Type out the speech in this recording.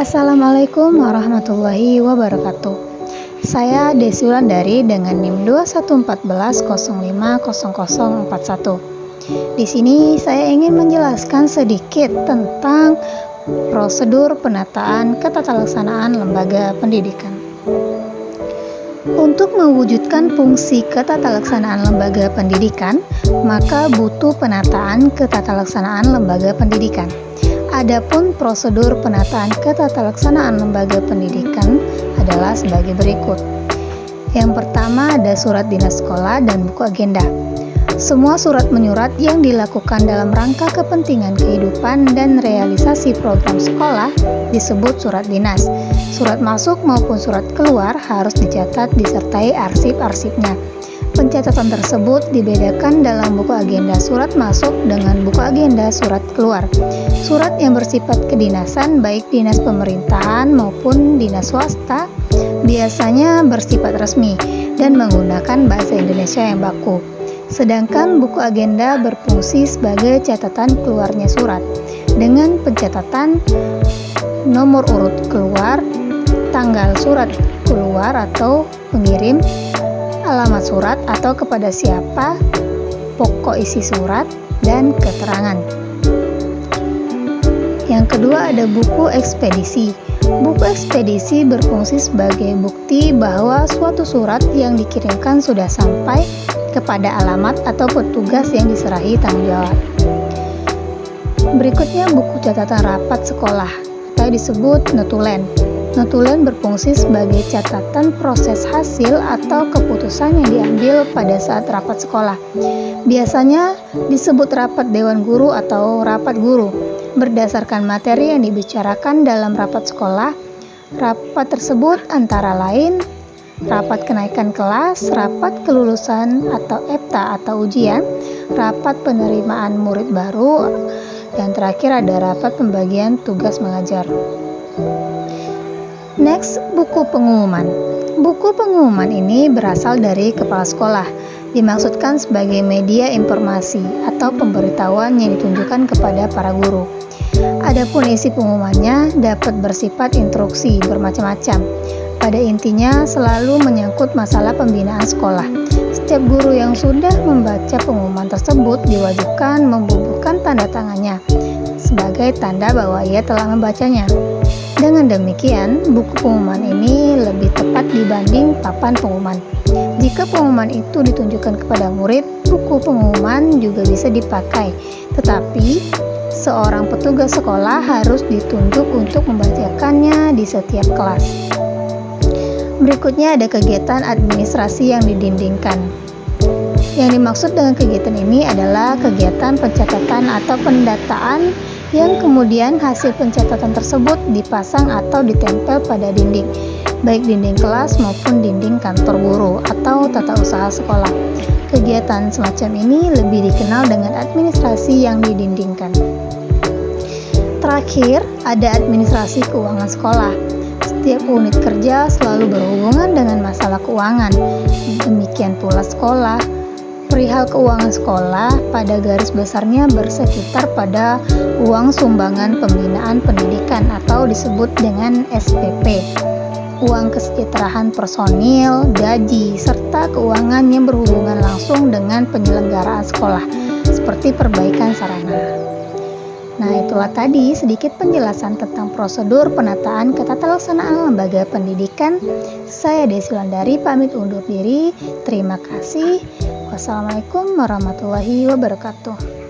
Assalamualaikum warahmatullahi wabarakatuh. Saya Desi Wulandari dengan NIM 2114050041. Di sini saya ingin menjelaskan sedikit tentang prosedur penataan ketatalaksanaan lembaga pendidikan. Untuk mewujudkan fungsi ketatalaksanaan lembaga pendidikan, maka butuh penataan ketatalaksanaan lembaga pendidikan. Adapun prosedur penataan ketatalaksanaan lembaga pendidikan adalah sebagai berikut. Yang pertama ada surat dinas sekolah dan buku agenda. Semua surat menyurat yang dilakukan dalam rangka kepentingan kehidupan dan realisasi program sekolah disebut surat dinas. Surat masuk maupun surat keluar harus dicatat disertai arsip-arsipnya. Pencatatan tersebut dibedakan dalam buku agenda surat masuk dengan buku agenda surat keluar. Surat yang bersifat kedinasan baik dinas pemerintahan maupun dinas swasta biasanya bersifat resmi dan menggunakan bahasa Indonesia yang baku. Sedangkan buku agenda berfungsi sebagai catatan keluarnya surat dengan pencatatan nomor urut keluar, tanggal surat keluar atau pengirim, alamat surat atau kepada siapa, pokok isi surat, dan keterangan. Yang kedua ada buku ekspedisi. Buku ekspedisi berfungsi sebagai bukti bahwa suatu surat yang dikirimkan sudah sampai kepada alamat atau petugas yang diserahi tanggung jawab. Berikutnya buku catatan rapat sekolah atau disebut notulen. Notulen berfungsi sebagai catatan proses hasil atau keputusan yang diambil pada saat rapat sekolah. Biasanya disebut rapat dewan guru atau rapat guru. Berdasarkan materi yang dibicarakan dalam rapat sekolah, rapat tersebut antara lain rapat kenaikan kelas, rapat kelulusan atau EPTA atau ujian, rapat penerimaan murid baru, yang terakhir ada rapat pembagian tugas mengajar. Next, buku pengumuman. Buku pengumuman ini berasal dari kepala sekolah, dimaksudkan sebagai media informasi atau pemberitahuan yang ditunjukkan kepada para guru. Adapun isi pengumumannya dapat bersifat instruksi bermacam-macam. Pada intinya selalu menyangkut masalah pembinaan sekolah. Setiap guru yang sudah membaca pengumuman tersebut diwajibkan membubuhkan tanda tangannya sebagai tanda bahwa ia telah membacanya. Dengan demikian, buku pengumuman ini lebih tepat dibanding papan pengumuman. Jika pengumuman itu ditunjukkan kepada murid, buku pengumuman juga bisa dipakai. Tetapi, seorang petugas sekolah harus ditunjuk untuk membacakannya di setiap kelas. Berikutnya ada kegiatan administrasi yang didindingkan. Yang dimaksud dengan kegiatan ini adalah kegiatan pencatatan atau pendataan yang kemudian hasil pencatatan tersebut dipasang atau ditempel pada dinding, baik dinding kelas maupun dinding kantor guru atau tata usaha sekolah. Kegiatan semacam ini lebih dikenal dengan administrasi yang didindingkan. Terakhir, ada administrasi keuangan sekolah. Setiap unit kerja selalu berhubungan dengan masalah keuangan. Demikian pula sekolah. Perihal keuangan sekolah pada garis besarnya bersekitar pada uang sumbangan pembinaan pendidikan atau disebut dengan SPP, uang kesejahteraan personil, gaji, serta keuangan yang berhubungan langsung dengan penyelenggaraan sekolah, seperti perbaikan sarana. Nah, itulah tadi sedikit penjelasan tentang prosedur penataan ketatalaksanaan lembaga pendidikan. Saya Desi Wulandari pamit undur diri. Terima kasih. Wassalamualaikum warahmatullahi wabarakatuh.